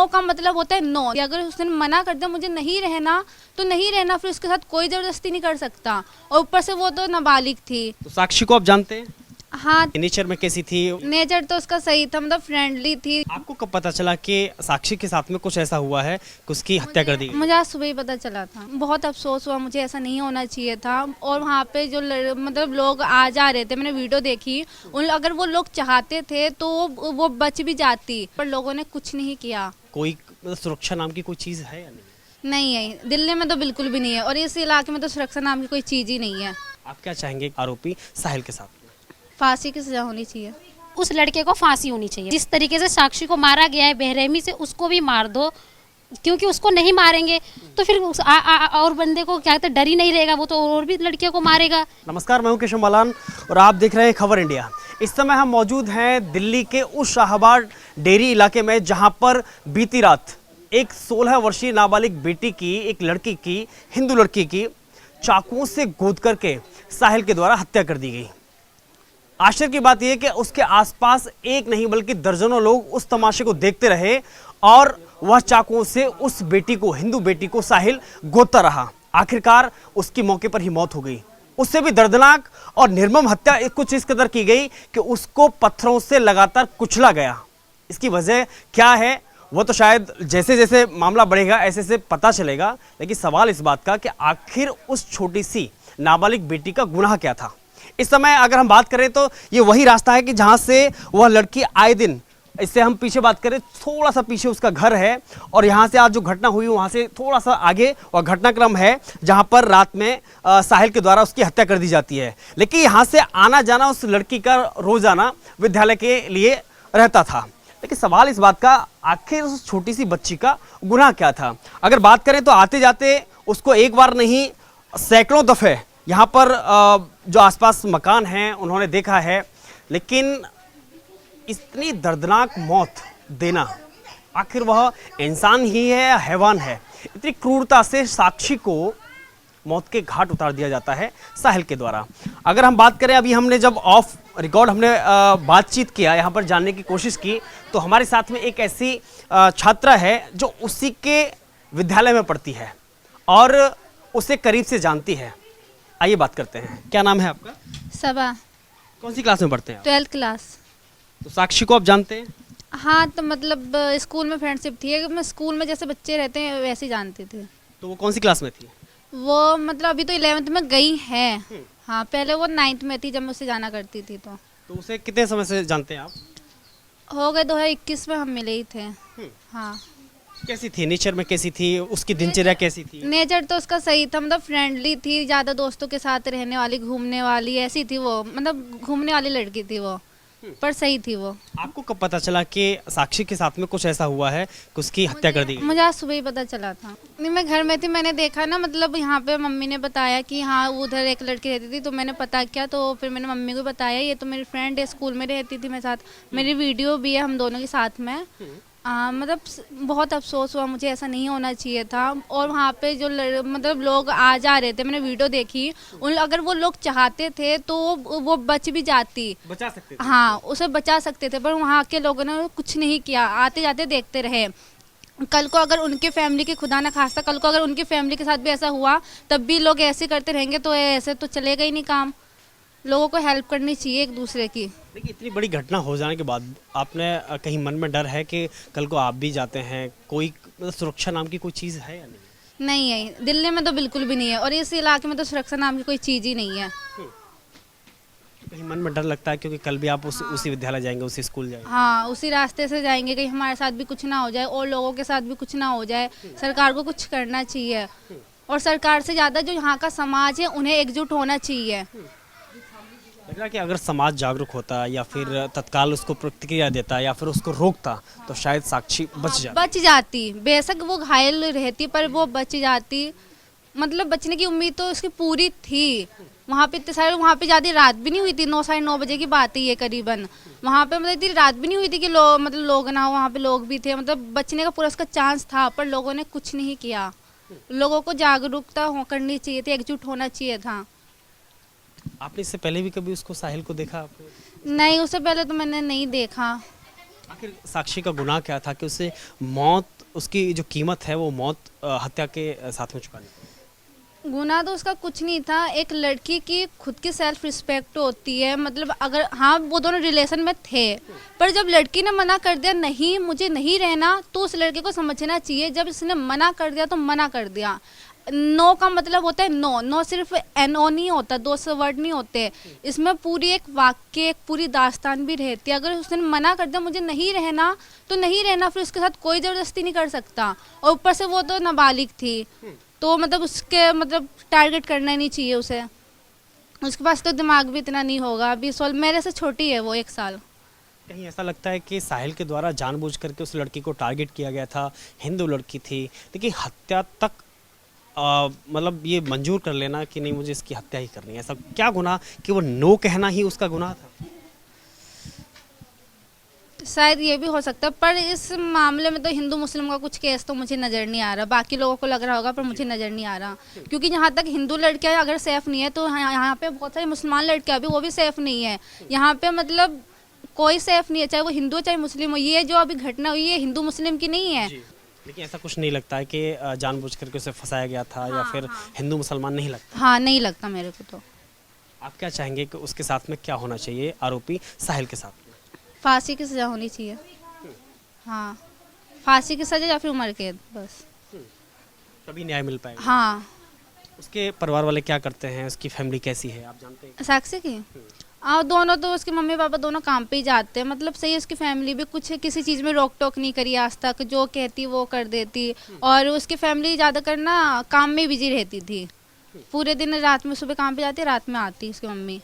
No का मतलब होता है नो। अगर उसने मना कर दिया मुझे नहीं रहना तो नहीं रहना, फिर उसके साथ कोई जबरदस्ती नहीं कर सकता। और ऊपर से वो तो नाबालिग थी। तो साक्षी को आप जानते हैं? हाँ, नेचर में कैसी थी? नेचर तो उसका सही था, मतलब फ्रेंडली थी। आपको कब पता चला कि साक्षी के साथ में कुछ ऐसा हुआ है कि उसकी हत्या कर दी गई? मुझे आज सुबह ही पता चला था। बहुत अफसोस हुआ, मुझे ऐसा नहीं होना चाहिए था। और वहाँ पे जो मतलब लोग आ जा रहे थे, मैंने वीडियो देखी, अगर वो लोग चाहते थे तो वो बच भी जाती, पर लोगों ने कुछ नहीं किया। कोई सुरक्षा नाम की कोई चीज है या नहीं? नहीं है, दिल्ली में तो बिल्कुल भी नहीं है, और इस इलाके में तो सुरक्षा नाम की कोई चीज़ ही नहीं है। आप क्या चाहेंगे आरोपी साहिल के साथ? फांसी की सजा होनी चाहिए। उस लड़के को फांसी होनी चाहिए। जिस तरीके से साक्षी को मारा गया है बेरहमी से, उसको भी मार दो, क्योंकि उसको नहीं मारेंगे तो फिर और बंदे को क्या कहते डर ही नहीं रहेगा, वो तो और भी लड़कियों को मारेगा। नमस्कार, मैं हूं केशव मालान और आप देख रहे हैं खबर इंडिया। इस समय हम मौजूद हैं दिल्ली के उस शाहबाद डेयरी इलाके में, जहां पर बीती रात एक 16 वर्षीय नाबालिग बेटी की, एक लड़की की, हिंदू लड़की की चाकुओं से गोद करके साहिल के द्वारा हत्या कर दी गई। आश्चर्य की बात यह कि उसके आसपास एक नहीं बल्कि दर्जनों लोग उस तमाशे को देखते रहे और वह चाकुओं से उस बेटी को, हिंदू बेटी को साहिल गोदता रहा। आखिरकार उसकी मौके पर ही मौत हो गई। उससे भी दर्दनाक और निर्मम हत्या कुछ इस कदर की गई कि उसको पत्थरों से लगातार कुचला गया। इसकी वजह क्या है वो तो शायद जैसे जैसे मामला बढ़ेगा ऐसे ऐसे पता चलेगा, लेकिन सवाल इस बात का कि आखिर उस छोटी सी नाबालिग बेटी का गुनाह क्या था। इस समय अगर हम बात करें तो ये वही रास्ता है कि जहां से वह लड़की आए दिन, इससे हम पीछे बात करें, थोड़ा सा पीछे उसका घर है और यहाँ से आज जो घटना हुई वहाँ से थोड़ा सा आगे और घटनाक्रम है जहाँ पर रात में साहिल के द्वारा उसकी हत्या कर दी जाती है। लेकिन यहाँ से आना जाना उस लड़की का रोजाना विद्यालय के लिए रहता था। लेकिन सवाल इस बात का, आखिर उस छोटी सी बच्ची का गुनाह क्या था। अगर बात करें तो आते जाते उसको एक बार नहीं सैकड़ों दफ़े यहाँ पर जो आसपास मकान हैं उन्होंने देखा है, लेकिन इतनी दर्दनाक मौत देना, आखिर वह इंसान ही है या हैवान है। इतनी क्रूरता से साक्षी को मौत के घाट उतार दिया जाता है साहिल के द्वारा। अगर हम बात करें, अभी हमने जब ऑफ रिकॉर्ड हमने बातचीत किया, यहाँ पर जानने की कोशिश की, तो हमारे साथ में एक ऐसी छात्रा है जो उसी के विद्यालय में पढ़ती है और उसे करीब से जानती है। आइए बात करते हैं। क्या नाम है आपका? सबा। कौन सी क्लास में पढ़ते हैं आप? 12th class. तो साक्षी को आप जानते हैं? हाँ, तो मतलब स्कूल में फ्रेंडशिप थी। मैं स्कूल में जैसे बच्चे रहते हैं वैसे ही जानती थी। तो वो कौन सी क्लास में थी? वो मतलब अभी तो 11th में गई है। हाँ, पहले वो 9th में थी जब मैं उससे जाना करती थी। तो उसे कितने समय से जानते हैं आप? हो गए 2021 में हम मिले ही थे। हाँ। कैसी थी नेचर में, कैसी थी उसकी दिनचर्या, कैसी थी? नेचर तो उसका सही था, मतलब फ्रेंडली थी, ज़्यादा दोस्तों के साथ रहने वाली, घूमने वाली, ऐसी थी वो, मतलब घूमने वाली लड़की थी वो, पर सही थी वो। आपको कब पता चला कि साक्षी के साथ में कुछ ऐसा हुआ है कि उसकी हत्या कर दी गई? मुझे आज सुबह ही पता चला था। नहीं, मैं घर में थी, मैंने देखा ना, मतलब यहाँ पे मम्मी ने बताया कि हाँ उधर एक लड़की रहती थी, तो मैंने पता किया, तो फिर मैंने मम्मी को बताया ये तो मेरी फ्रेंड है, स्कूल में रहती थी मेरे साथ, मेरी वीडियो भी है हम दोनों के साथ में। मतलब बहुत अफसोस हुआ, मुझे ऐसा नहीं होना चाहिए था। और वहाँ पे जो मतलब लोग आ जा रहे थे, मैंने वीडियो देखी, अगर वो लोग चाहते थे तो वो बच भी जाती, बचा सकते थे। हाँ उसे बचा सकते थे, पर वहाँ के लोगों ने कुछ नहीं किया, आते जाते देखते रहे। कल को अगर उनके फैमिली के, खुदा ना खास्ता, कल को अगर उनकी फैमिली के साथ भी ऐसा हुआ तब भी लोग ऐसे करते रहेंगे तो ऐसे तो चलेगा ही नहीं काम। लोगों को हेल्प करनी चाहिए एक दूसरे की। देखिए, इतनी बड़ी घटना हो जाने के बाद आपने कहीं मन में डर है कि कल को आप भी जाते हैं, कोई मतलब सुरक्षा नाम की कोई चीज़ है या नहीं? नहीं है, दिल्ली में तो बिल्कुल भी नहीं है, और इस इलाके में तो सुरक्षा नाम की कोई चीज़ ही नहीं है। कहीं मन में डर लगता है क्योंकि कल भी आप उसी विद्यालय जाएंगे, उसी स्कूल जाएंगे। हाँ, उसी रास्ते से जाएंगे, कहीं हमारे साथ भी कुछ ना हो जाए और लोगों के साथ भी कुछ ना हो जाए। सरकार को कुछ करना चाहिए, और सरकार से ज़्यादा जो यहाँ का समाज है उन्हें एकजुट होना चाहिए। लग रहा है कि अगर समाज जागरूक होता या फिर तत्काल उसको प्रतिक्रिया देता या फिर उसको रोकता तो शायद साक्षी बच जाती। बेशक वो घायल रहती पर वो बच जाती, मतलब बचने की उम्मीद तो उसकी पूरी थी। वहाँ पे इतने सारे, वहाँ पे ज़्यादा रात भी नहीं हुई थी, 9 साढ़े 9 बजे की बात है ये करीबन। वहाँ पे मतलब इतनी रात भी नहीं हुई थी कि लोग ना हो, वहाँ पे लोग भी थे, मतलब बचने का पूरा उसका चांस था, पर लोगों ने कुछ नहीं किया। लोगों को जागरूकता करनी चाहिए थी, एकजुट होना चाहिए था। आपने इससे पहले भी कभी उसको, साहिल को देखा आपने? नहीं, उससे पहले तो मैंने नहीं देखा। आखिर साक्षी का गुनाह क्या था कि उसे मौत, उसकी जो कीमत है वो मौत हत्या के साथ में चुकानी पड़ी? गुनाह तो उसका कुछ नहीं था। एक लड़की की खुद की सेल्फ रिस्पेक्ट होती है, मतलब अगर हाँ वो दोनों रिलेशन में थे, पर जब लड़की ने मना कर दिया नहीं मुझे नहीं रहना, तो उस लड़के को समझना चाहिए जब इसने मना कर दिया तो मना कर दिया। नो का मतलब होता है नो, नो सिर्फ एनओ नहीं होता, दो से वर्ड नहीं होते, इसमें पूरी एक वाक्य, एक पूरी दास्तान भी रहती है। अगर उसने मना कर दिया मुझे नहीं रहना तो नहीं रहना, फिर उसके साथ कोई ज़बरदस्ती नहीं कर सकता। और ऊपर से वो तो नाबालिग थी, तो मतलब उसके मतलब टारगेट करना नहीं चाहिए उसे। उसके पास तो दिमाग भी इतना नहीं होगा, अभी 16 मेरे से छोटी है वो 1 साल। कहीं ऐसा लगता है कि साहिल के द्वारा जानबूझ करके उस लड़की को टारगेट किया गया था, हिंदू लड़की थी, लेकिन हत्या तक मतलब ये मंजूर कर लेना कि नहीं मुझे इसकी हत्या ही करनी है, ऐसा क्या गुनाह कि वो नो कहना ही उसका गुनाह था? शायद ये भी हो सकता है, पर इस मामले में तो हिंदू मुस्लिम का कुछ केस तो मुझे नज़र नहीं आ रहा। बाकी लोगों को लग रहा होगा पर मुझे नज़र नहीं आ रहा, क्योंकि जहाँ तक हिंदू लड़कियाँ अगर सेफ़ नहीं है तो यहाँ पे बहुत सारी मुसलमान लड़कियाँ भी वो भी सेफ़ नहीं है। यहाँ पे मतलब कोई सेफ़ नहीं है, चाहे वो हिंदू चाहे मुस्लिम हो। ये जो अभी घटना हुई है हिंदू मुस्लिम की नहीं है। लेकिन ऐसा कुछ नहीं लगता है कि जानबूझ करके उसे फंसाया गया था या फिर हिंदू मुसलमान नहीं लगता? हाँ नहीं लगता मेरे को तो। आप क्या चाहेंगे कि उसके साथ में क्या होना चाहिए, आरोपी साहिल के साथ में? फांसी की सज़ा होनी चाहिए। हाँ फांसी की सज़ा या फिर उम्र कैद, बस तभी न्याय मिल पाएगा। हाँ। उसके परिवार वाले क्या करते हैं, उसकी फैमिली कैसी है आप जानते हैं? साक्षी की दोनों तो उसके मम्मी पापा दोनों काम पे ही जाते हैं, मतलब सही। उसकी फैमिली भी कुछ किसी चीज़ में रोक टोक नहीं करी आज तक, जो कहती वो कर देती। और उसकी फैमिली ज़्यादातर ना काम में बिजी रहती थी, पूरे दिन रात में सुबह काम पे जाती रात में आती उसकी मम्मी।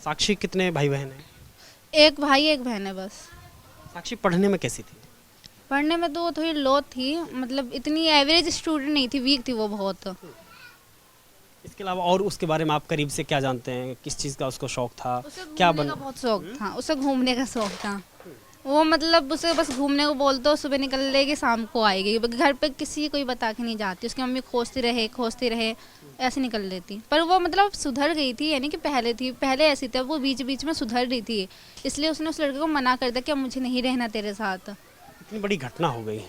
साक्षी कितने भाई बहन हैं? एक भाई एक बहन है बस। साक्षी पढ़ने में कैसी थी? पढ़ने में तो वो थोड़ी लो थी, मतलब इतनी एवरेज स्टूडेंट नहीं थी, वीक थी वो बहुत। इसके अलावा और उसके बारे में आप करीब से क्या जानते हैं, किस चीज़ का उसको शौक था, उसे क्या घूमने का बहुत शौक था, उसे घूमने का शौक था। वो मतलब उसे बस घूमने को बोलते हो, सुबह निकल लेगी शाम को आएगी, घर पे किसी कोई बता के नहीं जाती। उसकी मम्मी खोजती रहे ऐसे निकल लेती। पर वो मतलब सुधर गई थी, यानी कि पहले ऐसी थी, वो बीच बीच में सुधर रही थी, इसलिए उसने उस लड़के को मना कर दिया कि अब मुझे नहीं रहना तेरे साथ। इतनी बड़ी घटना हो गई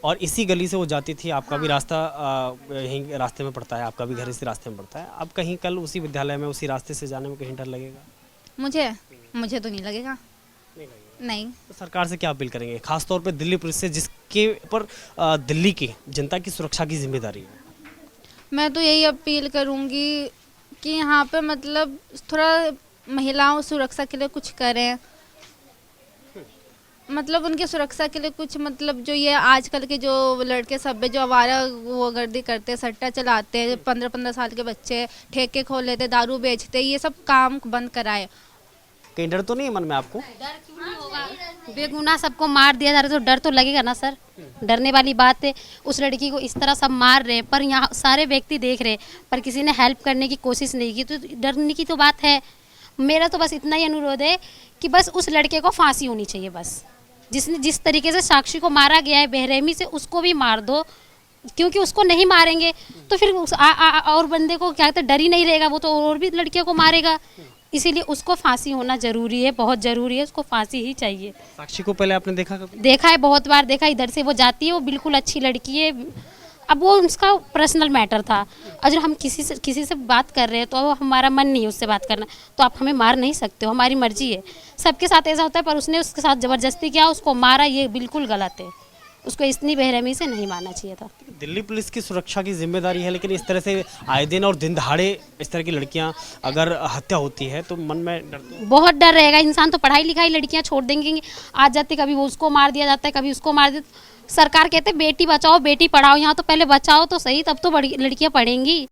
और इसी गली से वो जाती थी, आपका भी रास्ता यहीं रास्ते में पड़ता है, आपका भी घर इसी रास्ते में पड़ता है। अब कहीं कल उसी विद्यालय में उसी रास्ते से जाने में कहीं डर लगेगा? मुझे तो नहीं लगेगा। नहीं। तो सरकार से क्या अपील करेंगे, खास तौर पे दिल्ली पुलिस से, जिसके पर दिल्ली की जनता की सुरक्षा की जिम्मेदारी है? मैं तो यही अपील करूंगी कि यहाँ पे मतलब थोड़ा महिलाओं सुरक्षा के लिए कुछ करें, मतलब उनकी सुरक्षा के लिए कुछ, मतलब जो ये आजकल के जो लड़के सब जो आवारा वो गर्दी करते हैं, सट्टा चलाते हैं, 15-15 साल के बच्चे ठेके खोल लेते, दारू बेचते, ये सब काम बंद कराए। कहीं डर तो नहीं है मन में आपको? डर क्यों नहीं होगा? बेगुनाह सबको मार दिया जा रहा है तो डर तो लगेगा ना सर। डरने वाली बात है। उस लड़की को इस तरह सब मार रहे हैं, पर यहाँ सारे व्यक्ति देख रहे हैं, पर किसी ने हेल्प करने की कोशिश नहीं की, तो डरने की तो बात है। मेरा तो बस इतना ही अनुरोध है कि बस उस लड़के को फांसी होनी चाहिए। बस जिस तरीके से साक्षी को मारा गया है बेरहमी से, उसको भी मार दो, क्योंकि उसको नहीं मारेंगे तो फिर और बंदे को क्या कहते डर ही नहीं रहेगा, वो तो और भी लड़कियों को मारेगा। इसीलिए उसको फांसी होना जरूरी है, बहुत जरूरी है, उसको फांसी ही चाहिए। साक्षी को पहले आपने देखा कभी? देखा है, बहुत बार देखा। इधर से वो जाती है, वो बिल्कुल अच्छी लड़की है। अब वो उसका पर्सनल मैटर था, अगर हम किसी से बात कर रहे हैं तो हमारा मन नहीं है उससे बात करना, तो आप हमें मार नहीं सकते हो, हमारी मर्जी है। सबके साथ ऐसा होता है, पर उसने उसके साथ ज़बरदस्ती किया, उसको मारा, ये बिल्कुल गलत है। उसको इतनी बेरहमी से नहीं मारना चाहिए था। दिल्ली पुलिस की सुरक्षा की जिम्मेदारी है, लेकिन इस तरह से आए दिन और दिन दहाड़े इस तरह की लड़कियां अगर हत्या होती है तो मन में डर तो बहुत डर रहेगा। इंसान तो पढ़ाई लिखाई लड़कियां छोड़ देंगे, आज जाते कभी वो उसको मार दिया जाता है, कभी उसको मार देते। सरकार कहते बेटी बचाओ बेटी पढ़ाओ, यहाँ तो पहले बचाओ तो सही, तब तो बड़ी लड़कियां पढ़ेंगी।